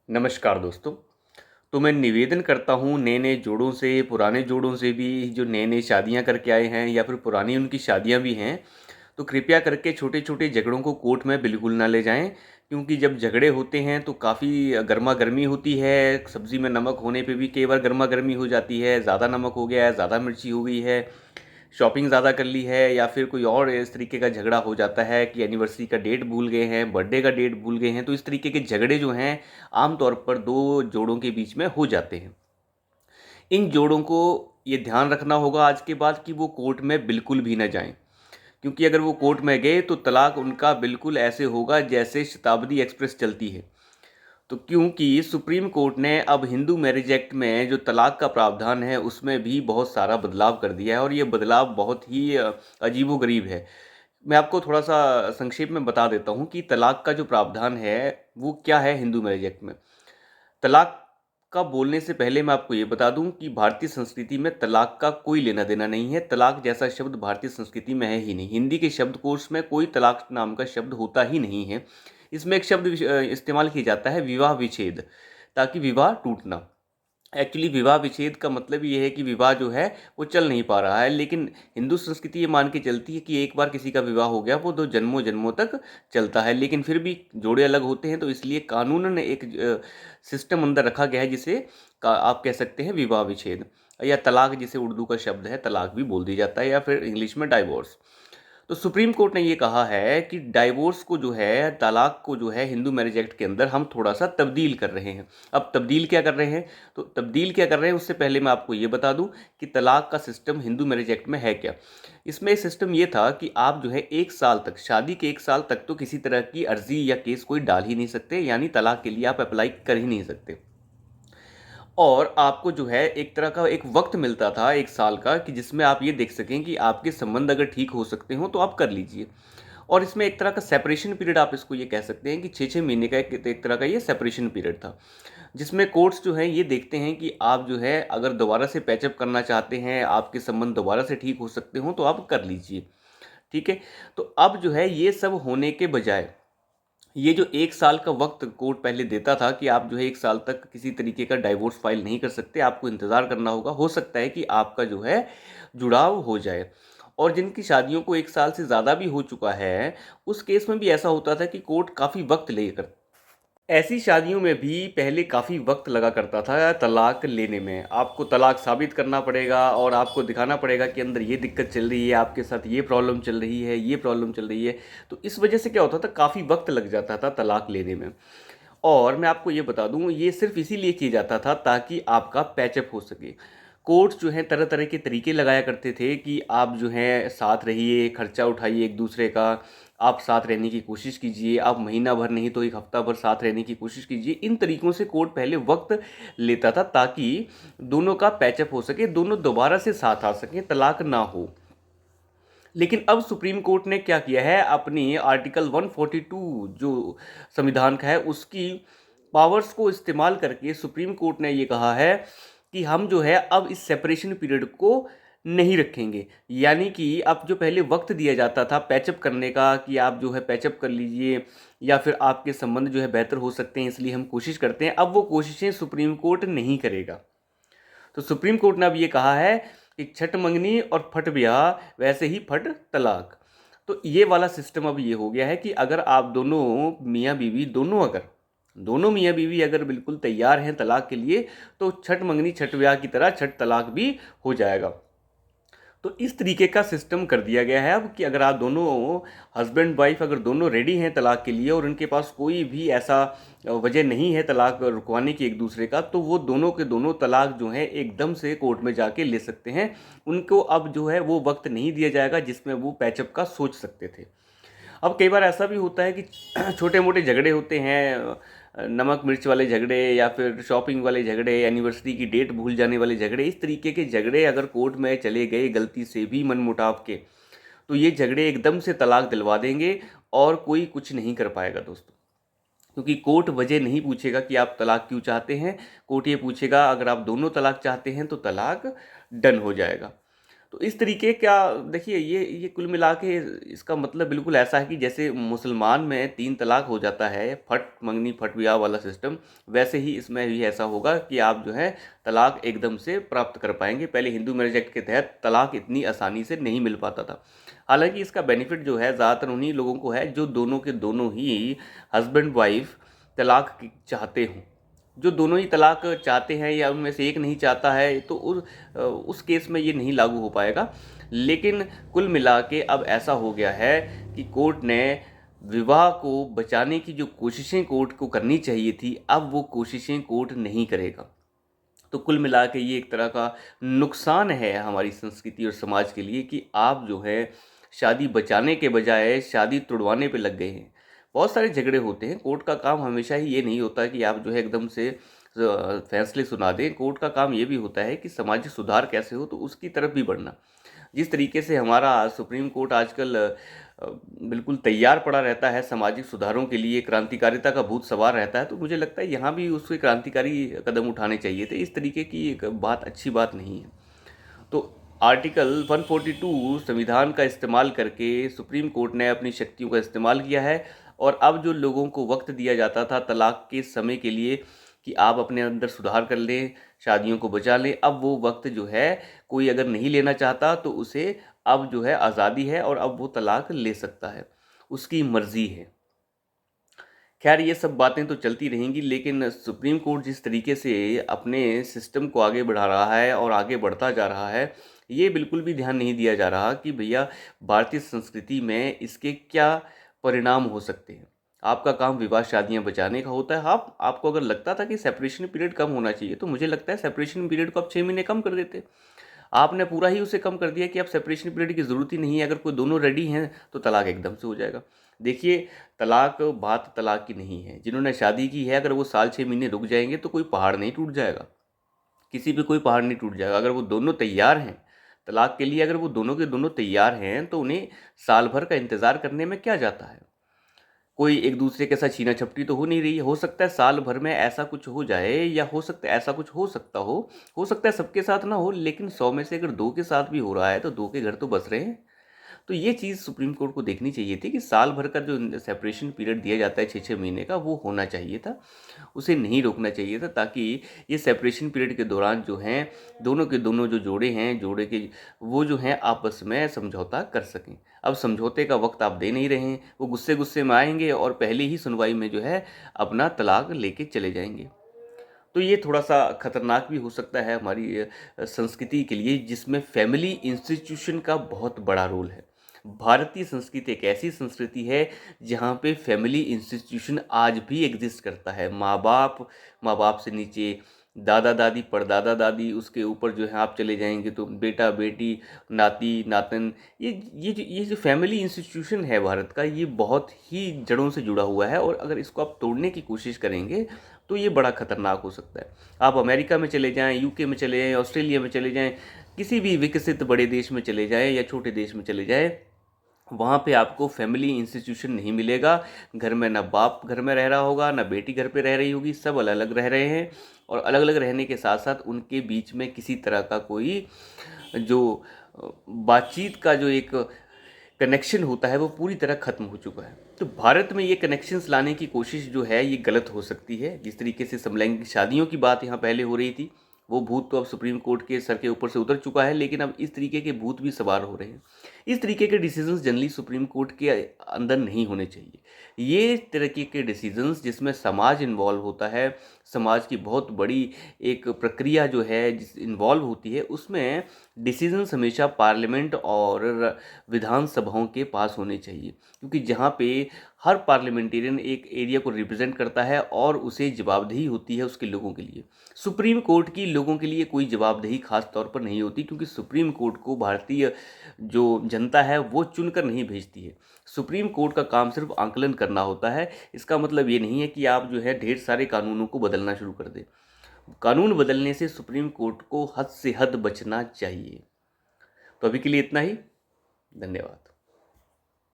नमस्कार दोस्तों। तो मैं निवेदन करता हूँ नए-नए जोड़ों से, पुराने जोड़ों से भी जो नए-नए शादियाँ करके आए हैं या फिर पुरानी उनकी शादियाँ भी हैं, तो कृपया करके छोटे-छोटे झगड़ों को कोर्ट में बिल्कुल ना ले जाएँ, क्योंकि जब झगड़े होते हैं तो काफ़ी गरमा-गरमी होती है, सब्ज़ी में नमक होने पे भी कई बार गरमा-गरमी हो जाती है, ज़्यादा नमक हो गया है, ज़्यादा मिर्ची हो गई है, शॉपिंग ज़्यादा कर ली है या फिर कोई और इस तरीके का झगड़ा हो जाता है कि एनिवर्सरी का डेट भूल गए हैं, बर्थडे का डेट भूल गए हैं, तो इस तरीके के झगड़े जो हैं आम तौर पर 2 जोड़ों के बीच में हो जाते हैं। इन जोड़ों को ये ध्यान रखना होगा आज के बाद कि वो कोर्ट में बिल्कुल भी ना जाएँ, क्योंकि अगर वो कोर्ट में गए तो तलाक उनका बिल्कुल ऐसे होगा जैसे शताब्दी एक्सप्रेस चलती है। तो क्योंकि सुप्रीम कोर्ट ने अब हिंदू मैरिज एक्ट में जो तलाक का प्रावधान है उसमें भी बहुत सारा बदलाव कर दिया है और ये बदलाव बहुत ही अजीबो-गरीब है। मैं आपको थोड़ा-सा संक्षेप में बता देता हूँ कि तलाक का जो प्रावधान है, वो क्या है हिंदू मैरिज एक्ट में। तलाक का बोलने से पहले मैं आपको ये बता दूँ कि भारतीय संस्कृति में तलाक का कोई लेना-देना नहीं है। तलाक जैसा शब्द भारतीय संस्कृति में है ही नहीं। हिंदी के शब्दकोश में कोई तलाक नाम का शब्द होता ही नहीं है। इसमें एक शब्द इस्तेमाल किया जाता है विवाह विच्छेद, ताकि विवाह टूट ना। एक्चुअली विवाह विच्छेद का मतलब ये है कि विवाह जो है वो चल नहीं पा रहा है, लेकिन हिंदू संस्कृति ये मान के चलती है कि एक बार किसी का विवाह हो गया वो 2 जन्मों-जन्मों तक चलता है। लेकिन फिर भी जोड़े अलग होते हैं तो इसलिए कानूनन एक सिस्टम अंदर रखा गया है जिसे का आप कह सकते हैं विवाह विच्छेद या तलाक, जिसे उर्दू का शब्द है तलाक भी बोल दिया जाता है या फिर इंग्लिश में डाइवोर्स। तो सुप्रीम कोर्ट ने ये कहा है कि डाइवोर्स को जो है, तलाक को जो है हिंदू मैरिज एक्ट के अंदर हम थोड़ा-सा तब्दील कर रहे हैं। अब तब्दील क्या कर रहे हैं? तो तब्दील क्या कर रहे हैं उससे पहले मैं आपको ये बता दूँ कि तलाक का सिस्टम हिंदू मैरिज एक्ट में है क्या? इसमें सिस्टम ये था कि आप जो है 1 साल तक, शादी के 1 साल तक तो किसी तरह की अर्ज़ी या केस कोई डाल ही नहीं सकते, यानी तलाक के लिए आप अप्लाई कर ही नहीं सकते। और आपको जो है एक तरह का एक वक़्त मिलता था 1 साल का कि जिसमें आप ये देख सकें कि आपके संबंध अगर ठीक हो सकते हों तो आप कर लीजिए। और इसमें एक तरह का सेपरेशन पीरियड आप इसको ये कह सकते हैं कि 6-6 महीने का एक तरह का ये सेपरेशन पीरियड था। जिसमें कोर्ट्स जो हैं ये देखते हैं कि आप जो है अगर दोबारा से पैचअप करना चाहते हैं, आपके संबंध दोबारा से ठीक हो सकते हों तो आप कर लीजिए। ठीक है? तो अब जो है ये सब होने के बजाय ये जो 1 साल का वक़्त कोर्ट पहले देता था कि आप जो है 1 साल तक किसी तरीके का डाइवोर्स फाइल नहीं कर सकते, आपको इंतज़ार करना होगा। हो सकता है कि आपका जो है जुड़ाव हो जाए। और जिनकी शादियों को 1 साल से ज़्यादा भी हो चुका है, उस केस में भी ऐसा होता था कि कोर्ट काफ़ी वक़्त लेकर ऐसी शादियों में भी पहले काफ़ी वक़्त लगा करता था तलाक लेने में। आपको तलाक साबित करना पड़ेगा और आपको दिखाना पड़ेगा कि अंदर ये दिक्कत चल रही है, आपके साथ ये प्रॉब्लम चल रही है, ये प्रॉब्लम चल रही है। तो इस वजह से क्या होता था, काफ़ी वक़्त लग जाता था तलाक लेने में। और मैं आपको ये बता दूँ, ये सिर्फ़ इसीलिए किया जाता था ताकि आपका पैचअप हो सके। कोर्ट्स जो हैं तरह-तरह के तरीके लगाया करते थे कि आप जो हैं साथ रहिए, खर्चा उठाइए एक-दूसरे का, आप साथ रहने की कोशिश कीजिए, आप महीना भर नहीं तो 1 हफ़्ता भर साथ रहने की कोशिश कीजिए। इन तरीकों से कोर्ट पहले वक़्त लेता था ताकि दोनों का पैचअप हो सके, दोनों दोबारा से साथ आ सकें, तलाक ना हो। लेकिन अब सुप्रीम कोर्ट ने क्या किया है, अपनी आर्टिकल 142 जो संविधान का है उसकी पावर्स को इस्तेमाल करके सुप्रीम कोर्ट ने ये कहा है कि हम जो है अब इस सेपरेशन पीरियड को नहीं रखेंगे। यानी कि अब जो पहले वक्त दिया जाता था पैचअप करने का कि आप जो है पैचअप कर लीजिए या फिर आपके संबंध जो है बेहतर हो सकते हैं इसलिए हम कोशिश करते हैं, अब वो कोशिशें सुप्रीम कोर्ट नहीं करेगा। तो सुप्रीम कोर्ट ने अब ये कहा है कि छठ मंगनी और फट ब्याह वैसे ही फट तलाक। तो ये वाला सिस्टम अब ये हो गया है कि अगर आप दोनों मियाँ बीवी दोनों मियाँ बीवी अगर बिल्कुल तैयार हैं तलाक के लिए तो छठ मंगनी छठ ब्याह की तरह छठ तलाक भी हो जाएगा। तो इस तरीके का सिस्टम कर दिया गया है अब कि अगर आप दोनों हस्बैंड वाइफ अगर दोनों रेडी हैं तलाक के लिए और उनके पास कोई भी ऐसा वजह नहीं है तलाक रुकवाने की एक दूसरे का, तो वो दोनों के दोनों तलाक जो हैं एकदम से कोर्ट में जाके ले सकते हैं। उनको अब जो है वो वक्त नहीं दिया जाएगा जिसमें वो पैचअप का सोच सकते थे। अब कई बार ऐसा भी होता है कि छोटे मोटे झगड़े होते हैं, नमक मिर्च वाले झगड़े या फिर शॉपिंग वाले झगड़े, एनिवर्सरी की डेट भूल जाने वाले झगड़े, इस तरीके के झगड़े अगर कोर्ट में चले गए गलती से भी मनमुटाव के, तो ये झगड़े एकदम से तलाक दिलवा देंगे और कोई कुछ नहीं कर पाएगा दोस्तों। क्योंकि कोर्ट वजह नहीं पूछेगा कि आप तलाक क्यों चाहते हैं, कोर्ट ये पूछेगा अगर आप दोनों तलाक चाहते हैं तो तलाक डन हो जाएगा। तो इस तरीके क्या, देखिए ये कुल मिला के इसका मतलब बिल्कुल ऐसा है कि जैसे मुसलमान में 3 तलाक हो जाता है, फट मंगनी फट ब्याह वाला सिस्टम, वैसे ही इसमें भी ऐसा होगा कि आप जो है तलाक एकदम से प्राप्त कर पाएंगे। पहले हिंदू मैरिज एक्ट के तहत तलाक इतनी आसानी से नहीं मिल पाता था। हालांकि इसका बेनिफिट जो है ज़्यादातर उन्हीं लोगों को है जो दोनों के दोनों ही हस्बैंड वाइफ तलाक चाहते हों। जो दोनों ही तलाक चाहते हैं या उनमें से एक नहीं चाहता है तो उस केस में ये नहीं लागू हो पाएगा। लेकिन कुल मिला के अब ऐसा हो गया है कि कोर्ट ने विवाह को बचाने की जो कोशिशें कोर्ट को करनी चाहिए थी, अब वो कोशिशें कोर्ट नहीं करेगा। तो कुल मिला के ये एक तरह का नुकसान है हमारी संस्कृति और समाज के लिए कि आप जो है शादी बचाने के बजाय शादी तुड़वाने पे लग गए हैं। बहुत सारे झगड़े होते हैं, कोर्ट का काम हमेशा ही ये नहीं होता कि आप जो है एकदम से फैसले सुना दें। कोर्ट का काम ये भी होता है कि सामाजिक सुधार कैसे हो तो उसकी तरफ भी बढ़ना। जिस तरीके से हमारा सुप्रीम कोर्ट आजकल बिल्कुल तैयार पड़ा रहता है सामाजिक सुधारों के लिए, क्रांतिकारिता का भूत सवार रहता है, तो मुझे लगता है यहाँ भी उसके क्रांतिकारी कदम उठाने चाहिए थे। इस तरीके की एक बात अच्छी बात नहीं है। तो आर्टिकल 142 संविधान का इस्तेमाल करके सुप्रीम कोर्ट ने अपनी शक्तियों का इस्तेमाल किया है। और अब जो लोगों को वक्त दिया जाता था तलाक के समय के लिए कि आप अपने अंदर सुधार कर लें, शादियों को बचा लें, अब वो वक्त जो है कोई अगर नहीं लेना चाहता तो उसे अब जो है आज़ादी है और अब वो तलाक ले सकता है, उसकी मर्ज़ी है। खैर ये सब बातें तो चलती रहेंगी, लेकिन सुप्रीम कोर्ट जिस तरीके से अपने सिस्टम को आगे बढ़ा रहा है और आगे बढ़ता जा रहा है, ये बिल्कुल भी ध्यान नहीं दिया जा रहा कि भैया भारतीय संस्कृति में इसके क्या परिणाम हो सकते हैं। आपका काम विवाह शादियां बचाने का होता है। आप आपको अगर लगता था कि सेपरेशन पीरियड कम होना चाहिए तो मुझे लगता है सेपरेशन पीरियड को आप 6 महीने कम कर देते। आपने पूरा ही उसे कम कर दिया कि अब सेपरेशन पीरियड की ज़रूरत ही नहीं है। अगर कोई दोनों रेडी हैं तो तलाक एकदम से हो जाएगा। देखिए, तलाक बात तलाक की नहीं है। जिन्होंने शादी की है अगर वो साल 6 महीने रुक जाएंगे तो कोई पहाड़ नहीं टूट जाएगा, किसी पे कोई पहाड़ नहीं टूट जाएगा। अगर वो दोनों तैयार हैं तलाक के लिए, अगर वो दोनों के दोनों तैयार हैं तो उन्हें साल भर का इंतज़ार करने में क्या जाता है। कोई एक दूसरे के साथ छीना झपटी तो हो नहीं रही है। हो सकता है साल भर में ऐसा कुछ हो जाए, या हो सकता है ऐसा कुछ हो सकता है सबके साथ ना हो, लेकिन 100 में से अगर 2 के साथ भी हो रहा है तो 2 के घर तो बस रहे हैं। तो ये चीज़ सुप्रीम कोर्ट को देखनी चाहिए थी कि साल भर का जो सेपरेशन पीरियड दिया जाता है 6-6 महीने का, वो होना चाहिए था, उसे नहीं रोकना चाहिए था, ताकि ये सेपरेशन पीरियड के दौरान जो हैं दोनों के दोनों जो जोड़े हैं, जोड़े के वो जो हैं आपस में समझौता कर सकें। अब समझौते का वक्त आप दे नहीं रहे हैं, वो गुस्से गुस्से में आएंगे और पहले ही सुनवाई में जो है अपना तलाक लेके चले जाएंगे। तो ये थोड़ा-सा खतरनाक भी हो सकता है हमारी संस्कृति के लिए, जिसमें फैमिली इंस्टीट्यूशन का बहुत बड़ा रोल है। भारतीय संस्कृति एक ऐसी संस्कृति है जहाँ पे फैमिली इंस्टीट्यूशन आज भी एग्जिस्ट करता है। माँ-बाप से नीचे दादा-दादी, परदादा-दादी, उसके ऊपर जो है आप चले जाएँगे तो बेटा-बेटी, नाती-नातन, ये जो फैमिली इंस्टीट्यूशन है भारत का, ये बहुत ही जड़ों से जुड़ा हुआ है। और अगर इसको आप तोड़ने की कोशिश करेंगे तो ये बड़ा खतरनाक हो सकता है। आप अमेरिका में चले जाएँ, यूके में चले जाएँ, ऑस्ट्रेलिया में चले जाएँ, किसी भी विकसित बड़े देश में चले जाएँ या छोटे देश में चले जाएँ, वहाँ पे आपको फैमिली इंस्टीट्यूशन नहीं मिलेगा। घर में ना बाप घर में रह रहा होगा, ना बेटी घर पे रह रही होगी, सब अलग अलग रह रहे हैं। और अलग अलग रहने के साथ साथ उनके बीच में किसी तरह का कोई जो बातचीत का जो एक कनेक्शन होता है वो पूरी तरह ख़त्म हो चुका है। तो भारत में ये कनेक्शंस लाने की कोशिश जो है ये गलत हो सकती है। जिस तरीके से समलैंगिक शादियों की बात यहाँ पहले हो रही थी, वो भूत तो अब सुप्रीम कोर्ट के सर के ऊपर से उतर चुका है, लेकिन अब इस तरीके के भूत भी सवार हो रहे हैं। इस तरीके के डिसीजंस जनरली सुप्रीम कोर्ट के अंदर नहीं होने चाहिए। ये तरीके के डिसीजंस जिसमें समाज इन्वॉल्व होता है, समाज की बहुत बड़ी एक प्रक्रिया जो है जिस इन्वॉल्व होती है, उसमें डिसीजंस हमेशा पार्लियामेंट और विधानसभाओं के पास होने चाहिए। क्योंकि जहाँ पे हर पार्लियामेंटेरियन एक एरिया को रिप्रेजेंट करता है और उसे जवाबदेही होती है उसके लोगों के लिए। सुप्रीम कोर्ट की लोगों के लिए कोई जवाबदेही खास तौर पर नहीं होती, क्योंकि सुप्रीम कोर्ट को भारतीय जो जनता है वो चुनकर नहीं भेजती है। सुप्रीम कोर्ट का काम सिर्फ आंकलन करना होता है। इसका मतलब ये नहीं है कि आप जो है ढेर सारे कानूनों को बदलना शुरू कर दें। कानून बदलने से सुप्रीम कोर्ट को हद से हद बचना चाहिए। तो अभी के लिए इतना ही। धन्यवाद।